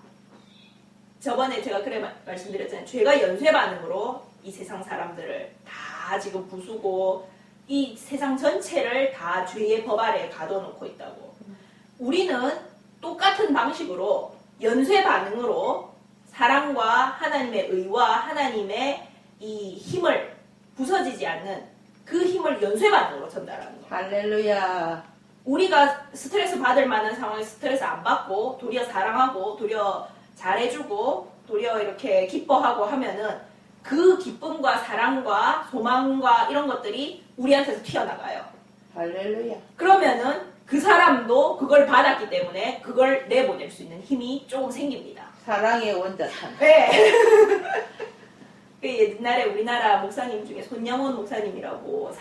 저번에 제가 그래 말씀드렸잖아요. 죄가 연쇄 반응으로 이 세상 사람들을 다 지금 부수고 이 세상 전체를 다 죄의 법 아래에 가둬놓고 있다고. 우리는 똑같은 방식으로 연쇄 반응으로 사랑과 하나님의 의와 하나님의 이 힘을 부서지지 않는 그 힘을 연쇄 반응으로 전달하는 거예요. 할렐루야. 우리가 스트레스 받을 만한 상황에 스트레스 안 받고 도리어 사랑하고 도리어 잘해주고 도리어 이렇게 기뻐하고 하면은 그 기쁨과 사랑과 소망과 이런 것들이 우리한테서 튀어나가요. 할렐루야. 그러면은 그 사람도 그걸 받았기 때문에 그걸 내보낼 수 있는 힘이 조금 생깁니다. 사랑의 원자탄. 네. 옛날에 우리나라 목사님 중에 손영원 목사님이라고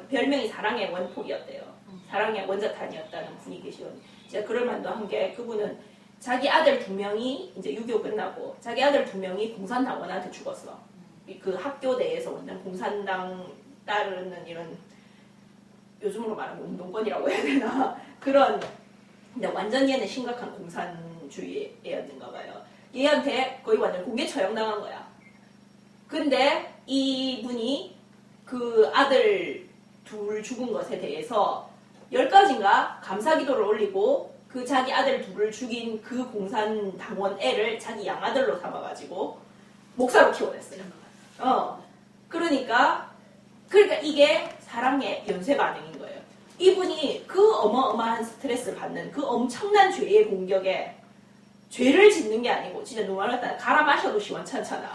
별명이 사랑의 원폭이었대요. 사랑의 원자탄이었다는 분이 계시거든요. 제가 그럴 만도 한 게 그분은 자기 아들 2명이 이제 6.25 끝나고 자기 아들 2명이 공산당원한테 죽었어. 그 학교 내에서 완전 공산당 따르는 이런 요즘으로 말하면 운동권이라고 해야 되나 그런 완전 얘는 심각한 공산주의였는가 봐요. 얘한테 거의 완전 공개 처형당한 거야. 근데 이분이 그 아들 둘 죽은 것에 대해서 10가지인가 감사기도를 올리고 그 자기 아들 둘을 죽인 그 공산당원 애를 자기 양아들로 삼아가지고 목사로 키워냈어요. 그러니까 이게 사랑의 연쇄 반응인 거예요. 이분이 그 어마어마한 스트레스를 받는 그 엄청난 죄의 공격에 죄를 짓는 게 아니고 진짜 누가 말했다 갈아 마셔도 시원찮잖아.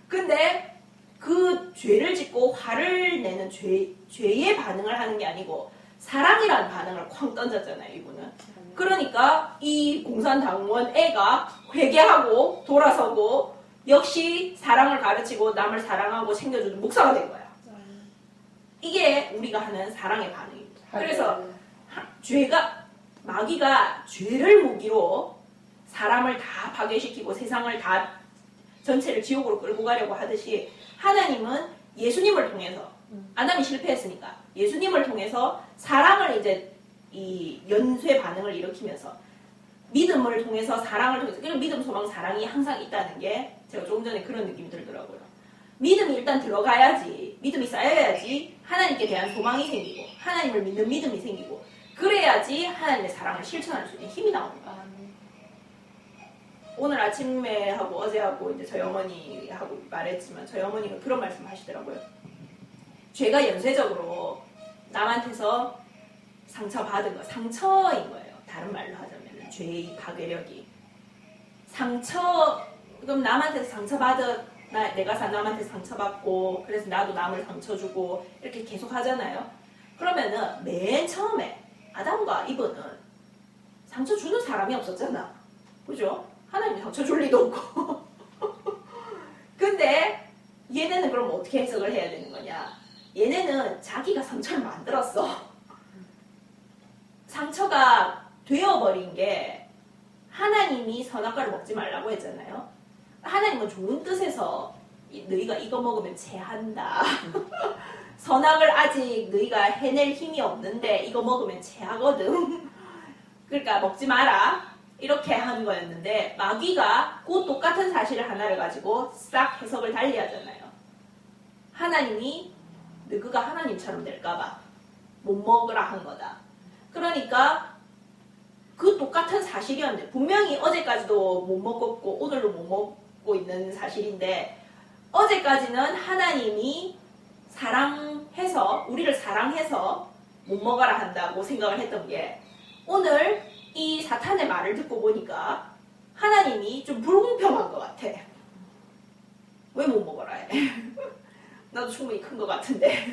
근데 그 죄를 짓고 화를 내는 죄의 반응을 하는 게 아니고 사랑이라는 반응을 쾅 던졌잖아요, 이분은. 그러니까 이 공산당원 애가 회개하고 돌아서고 역시 사랑을 가르치고 남을 사랑하고 챙겨주는 목사가 된 거야. 이게 우리가 하는 사랑의 반응입니다. 그래서 마귀가 죄를 무기로 사람을 다 파괴시키고 세상을 다 전체를 지옥으로 끌고 가려고 하듯이 하나님은 예수님을 통해서 아담이 실패했으니까 예수님을 통해서 사랑을 이제 이 연쇄 반응을 일으키면서 믿음을 통해서 사랑을 통해서 그런 믿음, 소망, 사랑이 항상 있다는 게 제가 조금 전에 그런 느낌이 들더라고요. 믿음이 일단 들어가야지 믿음이 쌓여야지 하나님께 대한 소망이 생기고 하나님을 믿는 믿음이 생기고 그래야지 하나님의 사랑을 실천할 수 있는 힘이 나오는 거예요. 오늘 아침에 하고 어제 하고 이제 저희 어머니하고 말했지만 저희 어머니가 그런 말씀 하시더라고요. 죄가 연쇄적으로 남한테서 상처받은 거, 상처인 거예요. 다른 말로 하자면 죄의 파괴력이. 상처, 그럼 남한테서 상처받은, 내가 남한테 상처받고 그래서 나도 남을 상처 주고 이렇게 계속 하잖아요. 그러면은 맨 처음에 아담과 이브는 상처 주는 사람이 없었잖아. 그죠? 하나님이 상처 줄 리도 없고. 근데 얘네는 그럼 어떻게 해석을 해야 되는 거냐? 얘네는 자기가 상처를 만들었어. 상처가 되어버린 게 하나님이 선악과를 먹지 말라고 했잖아요. 하나님은 좋은 뜻에서 너희가 이거 먹으면 체한다. 선악을 아직 너희가 해낼 힘이 없는데 이거 먹으면 체하거든. 그러니까 먹지 마라. 이렇게 하는 거였는데 마귀가 그 똑같은 사실을 하나를 가지고 싹 해석을 달리 하잖아요. 하나님이 너희가 하나님처럼 될까봐 못 먹으라 한 거다. 그러니까 그 똑같은 사실이었는데 분명히 어제까지도 못 먹었고 오늘도 못 먹고 있는 사실인데 어제까지는 하나님이 사랑해서 우리를 사랑해서 못 먹어라 한다고 생각을 했던 게 오늘 이 사탄의 말을 듣고 보니까 하나님이 좀 불공평한 것 같아. 왜 못 먹어라 해? 나도 충분히 큰 것 같은데.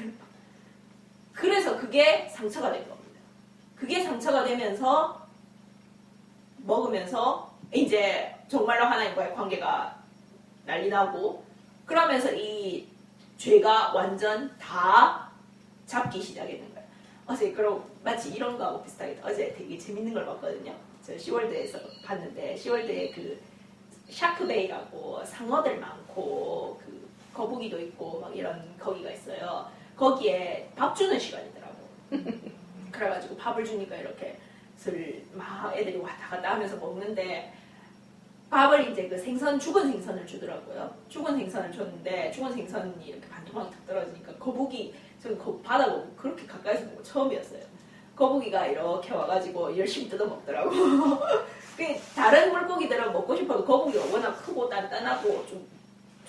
그래서 그게 상처가 된 겁니다. 그게 상처가 되면서 먹으면서 이제 정말로 하나님과의 관계가 난리 나고 그러면서 이 죄가 완전 다 잡기 시작했는 거예요. 어제 그럼 마치 이런 거하고 비슷하게 어제 되게 재밌는 걸 봤거든요. 저 시월드에서 봤는데 시월드에 그 샤크베이라고 상어들 많고 그 거북이도 있고 막 이런 거기가 있어요. 거기에 밥 주는 시간이더라고. 그래가지고 밥을 주니까 이렇게 막 애들이 왔다 갔다 하면서 먹는데 밥을 이제 그 생선, 죽은 생선을 주더라고요. 죽은 생선을 줬는데 죽은 생선이 이렇게 반토막이 탁 떨어지니까 거북이, 저는 바다 거북이 그렇게 가까이서 본 거 처음이었어요. 거북이가 이렇게 와가지고 열심히 뜯어 먹더라고. 다른 물고기들은 먹고 싶어도 거북이가 워낙 크고 단단하고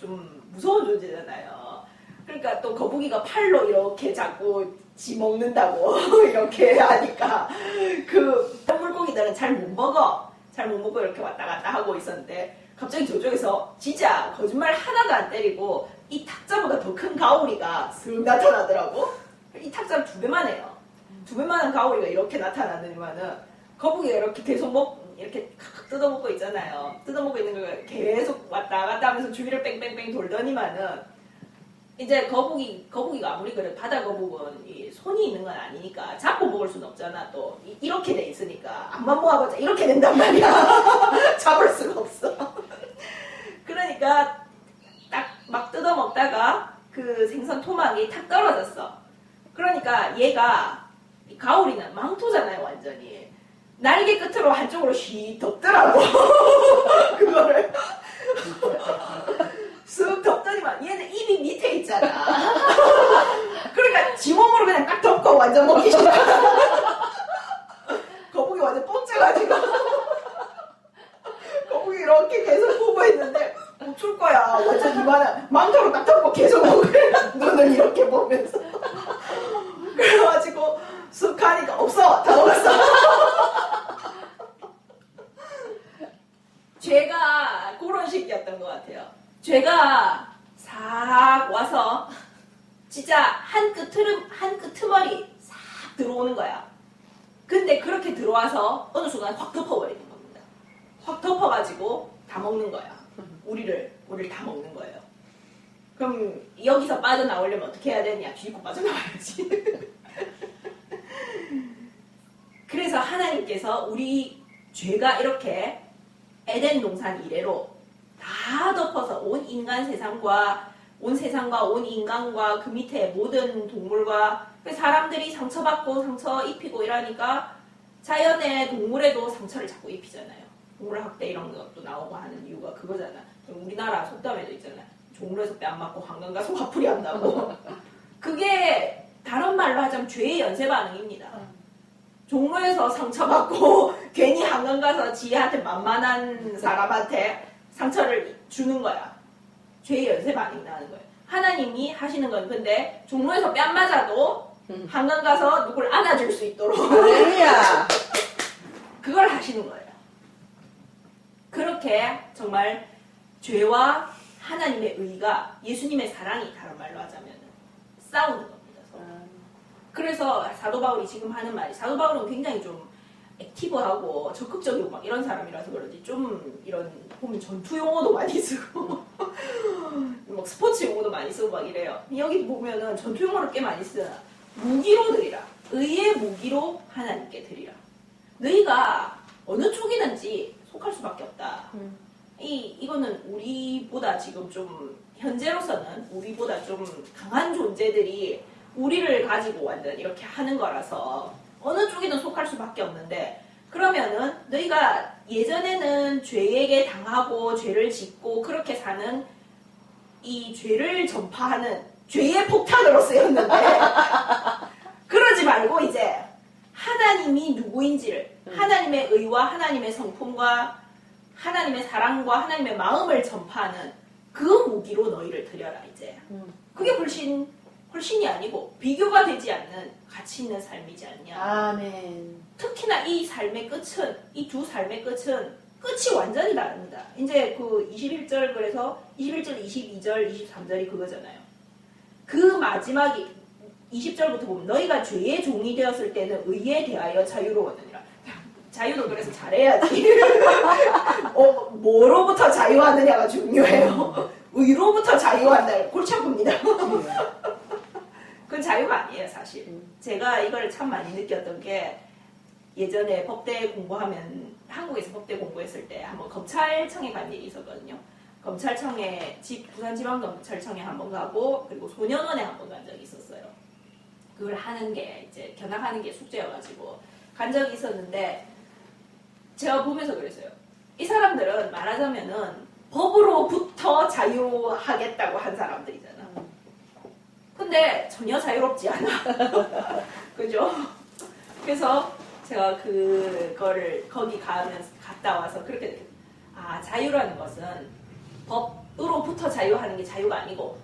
좀 무서운 존재잖아요. 그러니까 또 거북이가 팔로 이렇게 자꾸 지 먹는다고 이렇게 하니까 그 물고기들은 잘 못 먹어. 잘 못 먹고 이렇게 왔다 갔다 하고 있었는데 갑자기 저쪽에서 진짜 거짓말 하나도 안 때리고 이 탁자보다 더 큰 가오리가 슥 나타나더라고. 이 탁자를 2배만 해요. 2배만한 가오리가 이렇게 나타나더니만은 거북이가 이렇게 계속 이렇게 칵칵 뜯어먹고 있잖아요. 뜯어먹고 있는 걸 계속 왔다 갔다 하면서 주위를 뺑뺑뺑 돌더니만은 이제 거북이가 아무리 그래도 바다 거북은 이 손이 있는 건 아니니까 잡고 먹을 수는 없잖아. 또 이렇게 돼 있으니까 앞만 모아보자 이렇게 된단 말이야. 잡을 수가 없어. 그러니까 딱 막 뜯어 먹다가 그 생선 토막이 탁 떨어졌어. 그러니까 얘가 가오리는 망토잖아요 완전히. 날개 끝으로 한쪽으로 휘 덮더라고. 그거를 쓱 덮더니만 얘는 입이 밑에 있잖아. 그러니까 지 몸으로 그냥 딱 덮고 완전 먹기 싫어. 거북이 완전 뻥쳐가지고 거북이 이렇게 계속 보고 있는데 못 줄 거야. 완전 이만한 망토로 딱 덮고 계속 먹으래. 눈을 이렇게 보면서. 그래가지고 쓱 하니까 없어. 다 먹었어. 죄가 그런 식이었던 것 같아요. 죄가 싹 와서 진짜 한 끄트머리 싹 들어오는 거야. 근데 그렇게 들어와서 어느 순간 확 덮어버리는 겁니다. 확 덮어가지고 다 먹는 거야. 우리를 다 먹는 거예요. 그럼 여기서 빠져나오려면 어떻게 해야 되냐? 뒤집고 빠져나와야지. 그래서 하나님께서 우리 죄가 이렇게 에덴 동산 이래로 다 덮어서 온 세상과 온 인간과 그 밑에 모든 동물과 사람들이 상처받고 상처 입히고 이러니까 자연의 동물에도 상처를 자꾸 입히잖아요. 동물학대 이런 것도 나오고 하는 이유가 그거잖아. 우리나라 속담에도 있잖아요. 종로에서 뺨 맞고 한강 가서 화풀이 한다고. 그게 다른 말로 하자면 죄의 연쇄 반응입니다. 종로에서 상처받고 괜히 한강 가서 지한테 만만한 사람한테 상처를 주는 거야. 죄의 연쇄 반응이 나는 거예요. 하나님이 하시는 건 근데 종로에서 뺨 맞아도 한강 가서 누굴 안아줄 수 있도록 할렐루야. 그걸 하시는 거예요. 그렇게 정말 죄와 하나님의 의가 예수님의 사랑이 다른 말로 하자면 싸우는 겁니다. 서로. 그래서 사도 바울이 지금 하는 말이 사도 바울은 굉장히 좀 액티브하고 적극적이고 막 이런 사람이라서 그런지 좀 이런 보면 전투 용어도 많이 쓰고 막 스포츠 용어도 많이 쓰고 막 이래요. 여기 보면은 전투 용어를 꽤 많이 쓰나 무기로 드리라. 의의 무기로 하나님께 드리라. 너희가 어느 쪽이든지 속할 수밖에 없다. 이거는 우리보다 지금 좀 현재로서는 우리보다 좀 강한 존재들이 우리를 가지고 완전 이렇게 하는 거라서 어느 쪽이든 속할 수밖에 없는데 그러면은 너희가 예전에는 죄에게 당하고 죄를 짓고 그렇게 사는 이 죄를 전파하는 죄의 폭탄으로 쓰였는데 그러지 말고 이제 하나님이 누구인지를 하나님의 의와 하나님의 성품과 하나님의 사랑과 하나님의 마음을 전파하는 그 무기로 너희를 드려라 이제. 그게 훨씬이 아니고 비교가 되지 않는 가치 있는 삶이지 않냐. 아멘. 특히나 이 삶의 끝은 이 두 삶의 끝은 끝이 완전히 다릅니다. 이제 그 21절 그래서 21절, 22절, 23절이 그거잖아요. 그 마지막이 20절부터 보면 너희가 죄의 종이 되었을 때는 의에 대하여 자유로웠느니라. 자유도 그래서 잘해야지. 뭐로부터 자유하느냐가 중요해요. 의로부터 자유한다. 골치 아픕니다. 그건 자유가 아니에요, 사실. 제가 이걸 참 많이 느꼈던 게 예전에 법대 공부하면 한국에서 법대 공부했을 때 한번 검찰청에 간 일이 있었거든요. 검찰청에 부산지방검찰청에 한번 가고 그리고 소년원에 한번 간 적이 있었어요. 그걸 하는 게 이제 견학하는 게 숙제여가지고 간 적이 있었는데 제가 보면서 그랬어요. 이 사람들은 말하자면은 법으로부터 자유하겠다고 한 사람들이잖아. 근데 전혀 자유롭지 않아. 그죠? 그래서 제가 그거를 거기 갔다 와서 그렇게 느꼈어요. 아, 자유라는 것은 법으로부터 자유하는 게 자유가 아니고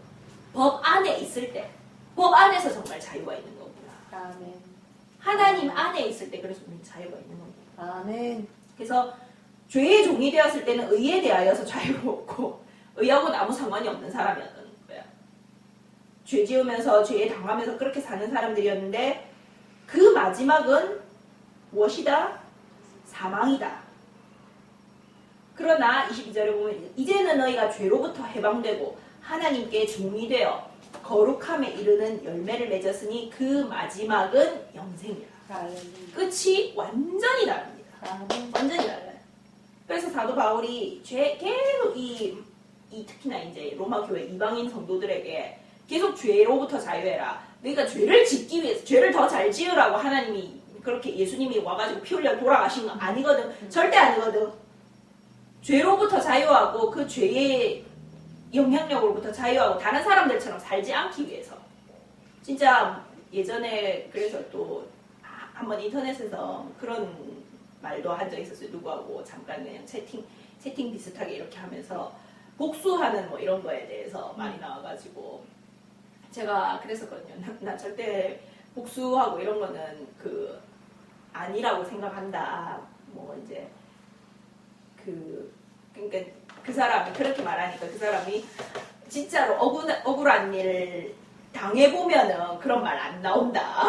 법 안에 있을 때 법 안에서 정말 자유가 있는 거구나. 아멘. 하나님 안에 있을 때 그래서 우리는 자유가 있는 겁니다. 아멘. 그래서 죄의 종이 되었을 때는 의에 대하여서 자유롭고 의하고는 아무 상관이 없는 사람이었던 거야. 죄 지으면서 죄에 당하면서 그렇게 사는 사람들이었는데 그 마지막은 무엇이다? 사망이다. 그러나 22절에 보면 이제는 너희가 죄로부터 해방되고 하나님께 종이 되어 거룩함에 이르는 열매를 맺었으니 그 마지막은 영생이라. 끝이 완전히 다릅니다. 완전히 달라요. 그래서 사도 바울이 계속 특히나 이제 로마 교회 이방인 성도들에게 계속 죄로부터 자유해라. 너희가 죄를 짓기 위해서 죄를 더 잘 지으라고 하나님이 그렇게 예수님이 와가지고 피 흘려 돌아가신 거 아니거든. 절대 아니거든. 죄로부터 자유하고 그 죄의 영향력으로부터 자유하고 다른 사람들처럼 살지 않기 위해서. 진짜 예전에 그래서 또 한번 인터넷에서 그런 말도 한 적 있었어요. 누구하고 잠깐 그냥 채팅 비슷하게 이렇게 하면서 복수하는 뭐 이런 거에 대해서 많이 나와가지고 제가 그랬었거든요. 나 절대 복수하고 이런 거는 아니라고 생각한다. 뭐 이제 그러니까 그 사람이 그렇게 말하니까 그 사람이 진짜로 억울한 일을 당해보면은 그런 말 안 나온다.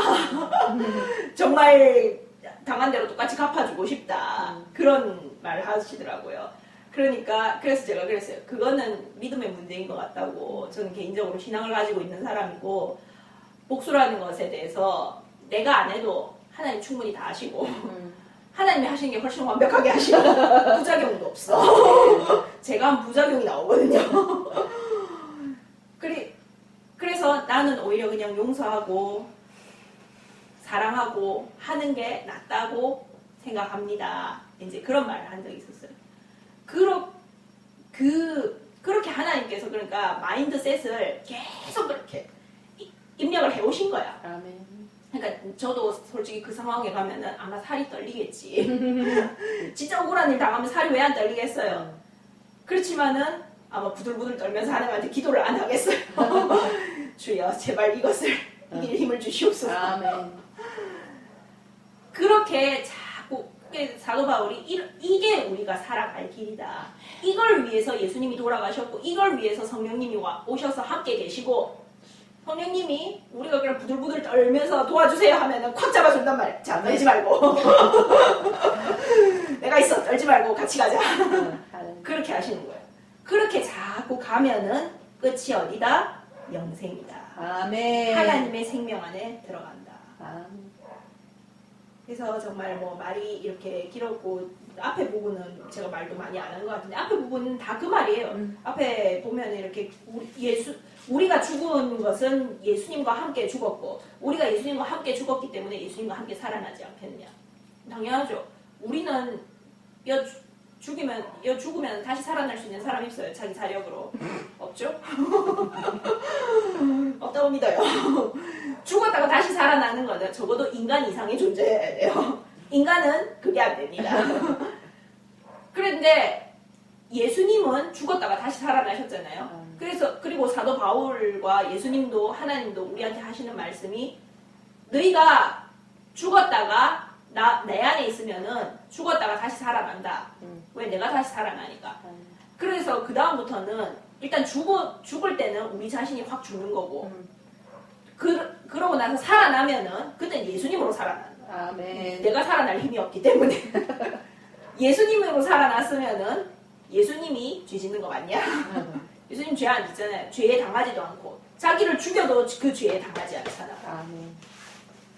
정말 당한 대로 똑같이 갚아주고 싶다. 그런 말 하시더라고요. 그래서 제가 그랬어요. 그거는 믿음의 문제인 것 같다고. 저는 개인적으로 신앙을 가지고 있는 사람이고 복수라는 것에 대해서 내가 안 해도 하나님 충분히 다 하시고 하나님이 하시는 게 훨씬 완벽하게 하시고 부작용도 없어. 제가 한 부작용이 나오거든요. 그래서 나는 오히려 그냥 용서하고 사랑하고 하는 게 낫다고 생각합니다. 이제 그런 말을 한 적이 있었어요. 그렇게 하나님께서 그러니까 마인드셋을 계속 그렇게 입력을 해오신 거야. 아멘. 그러니까 저도 솔직히 그 상황에 가면은 아마 살이 떨리겠지. 진짜 억울한 일 당하면 살이 왜 안 떨리겠어요. 그렇지만은 아마 부들부들 떨면서 하나님한테 기도를 안 하겠어요. 주여 제발 이것을 이길 힘을 주시옵소서. 아멘. 그렇게 자꾸 사도 바울이 이게 우리가 살아갈 길이다. 이걸 위해서 예수님이 돌아가셨고 이걸 위해서 성령님이 오셔서 함께 계시고 성령님이 우리가 그냥 부들부들 떨면서 도와주세요 하면은 콱 잡아준단 말이야. 자, 떨지 말고. 내가 있어. 떨지 말고 같이 가자. 그렇게 하시는 거예요. 그렇게 자꾸 가면은 끝이 어디다? 영생이다. 아멘. 하나님의 생명 안에 들어간다. 아멘. 그래서 정말 뭐 말이 이렇게 길었고 앞에 부분은 제가 말도 많이 안 하는 것 같은데 앞에 부분은 다 그 말이에요. 앞에 보면 이렇게 우리가 죽은 것은 예수님과 함께 죽었고 우리가 예수님과 함께 죽었기 때문에 예수님과 함께 살아나지 않겠느냐. 당연하죠. 우리는 죽으면 다시 살아날 수 있는 사람이 있어요. 자기 자력으로. 없죠? 없다고 믿어요. 죽었다가 다시 살아나는 거는 적어도 인간 이상의 존재여야 돼요. 인간은 그게 안 됩니다. 그런데 예수님은 죽었다가 다시 살아나셨잖아요. 그리고 사도 바울과 예수님도 하나님도 우리한테 하시는 말씀이 너희가 죽었다가 내 안에 있으면은 죽었다가 다시 살아난다. 왜? 내가 다시 살아나니까. 그래서 그 다음부터는 일단 죽을 때는 우리 자신이 확 죽는 거고 그러고 나서 살아나면은 그때 예수님으로 살아난다. 아멘. 내가 살아날 힘이 없기 때문에 예수님으로 살아났으면은 예수님이 죄 짓는 거 맞냐? 예수님 죄 안 짓잖아요. 죄에 당하지도 않고 자기를 죽여도 그 죄에 당하지 않잖아. 아멘.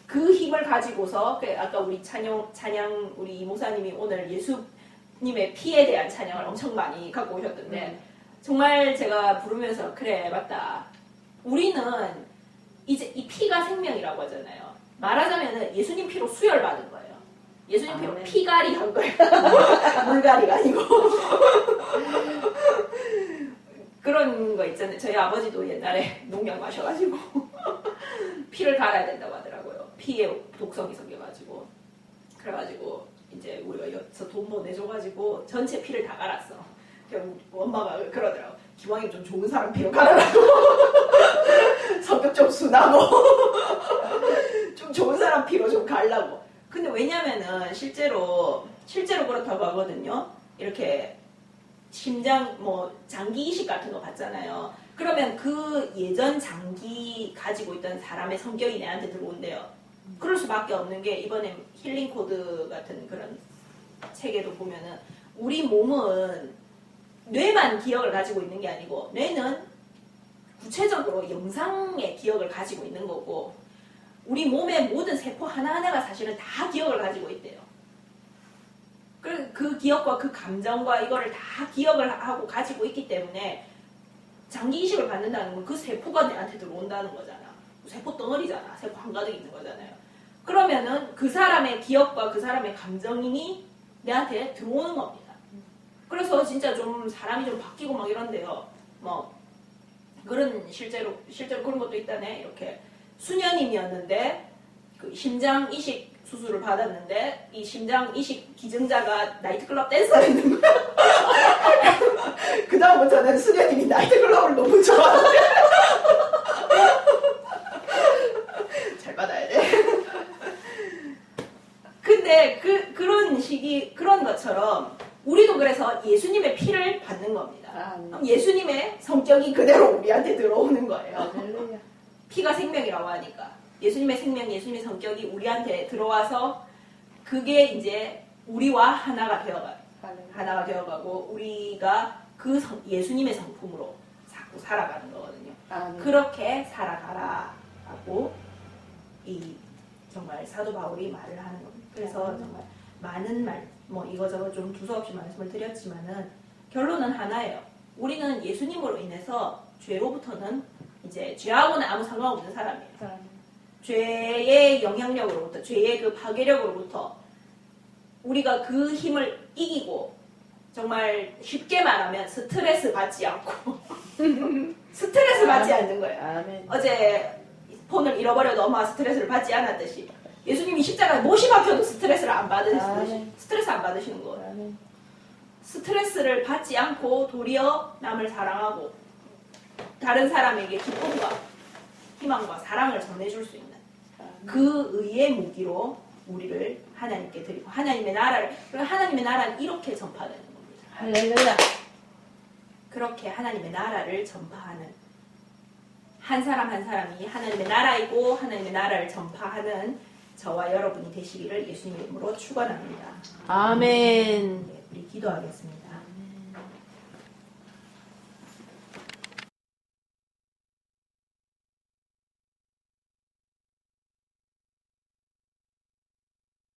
그 힘을 가지고서 아까 우리 찬양 우리 이모사님이 오늘 예수님의 피에 대한 찬양을 엄청 많이 갖고 오셨던데 정말 제가 부르면서 그래 맞다. 우리는 이제 이 피가 생명이라고 하잖아요. 말하자면은 예수님 피로 수혈받은 거예요. 예수님 피로 피갈이 한 거예요. 물갈이가 아니고. 그런 거 있잖아요. 저희 아버지도 옛날에 농약 마셔가지고 피를 갈아야 된다고 하더라고요. 피에 독성이 생겨가지고. 그래가지고 이제 우리가 여기서 돈 뭐 내줘가지고 전체 피를 다 갈았어. 엄마가 그러더라고. 기왕이 좀 좋은 사람 피로 갈아라고. 성격 좀 순하고 좀 좋은 사람 피로 좀 갈라고. 근데 왜냐면은 실제로 그렇다고 하거든요. 이렇게 심장 뭐 장기 이식 같은 거 봤잖아요. 그러면 그 예전 장기 가지고 있던 사람의 성격이 내한테 들어온대요. 그럴 수밖에 없는 게 이번에 힐링 코드 같은 그런 책에도 보면은 우리 몸은 뇌만 기억을 가지고 있는 게 아니고 뇌는 구체적으로 영상의 기억을 가지고 있는 거고 우리 몸의 모든 세포 하나하나가 사실은 다 기억을 가지고 있대요. 그 기억과 그 감정과 이거를 다 기억을 하고 가지고 있기 때문에 장기 이식을 받는다는 건 그 세포가 내한테 들어온다는 거잖아. 세포 덩어리잖아. 세포 한가득 있는 거잖아요. 그러면은 그 사람의 기억과 그 사람의 감정이 내한테 들어오는 겁니다. 그래서 진짜 좀 사람이 좀 바뀌고 막 이런데요. 뭐 그런 실제로 그런 것도 있다네. 이렇게 수년임이었는데 그 심장 이식 수술을 받았는데 이 심장 이식 기증자가 나이트클럽 댄서였는 거야. 그 다음부터는 수녀님이 나이트클럽을 너무 좋아하는데 잘 받아야 돼. 근데 그런 것처럼 우리도 그래서 예수님의 피를 받는 겁니다. 그럼 예수님의 성격이 그대로 우리한테 들어오는 거예요. 피가 생명이라고 하니까. 예수님의 생명, 예수님의 성격이 우리한테 들어와서 그게 이제 우리와 하나가 되어가고 우리가 그 예수님의 성품으로 자꾸 살아가는 거거든요. 그렇게 살아가라 하고 정말 사도 바울이 말을 하는 겁니다. 그래서 정말 많은 말, 뭐 이거저거 좀 두서없이 말씀을 드렸지만은 결론은 하나예요. 우리는 예수님으로 인해서 죄로부터는 이제 죄하고는 아무 상관없는 사람이에요. 죄의 영향력으로부터, 죄의 그 파괴력으로부터 우리가 그 힘을 이기고 정말 쉽게 말하면 스트레스 받지 않고 스트레스 받지 않는 거예요. 어제 폰을 잃어버려도 엄마가 스트레스를 받지 않았듯이 예수님이 십자가에 못이 박혀도 스트레스를 안 받으시듯이 스트레스 안 받으시는 거예요. 스트레스를 받지 않고 도리어 남을 사랑하고 다른 사람에게 기쁨과 희망과 사랑을 전해줄 수 있는 그 의의 무기로 우리를 하나님께 드리고 하나님의 나라는 이렇게 전파되는 겁니다. 할렐루야. 그렇게 하나님의 나라를 전파하는 한 사람 한 사람이 하나님의 나라이고 하나님의 나라를 전파하는 저와 여러분이 되시기를 예수님 이름으로 축원합니다. 아멘. 네, 우리 기도하겠습니다.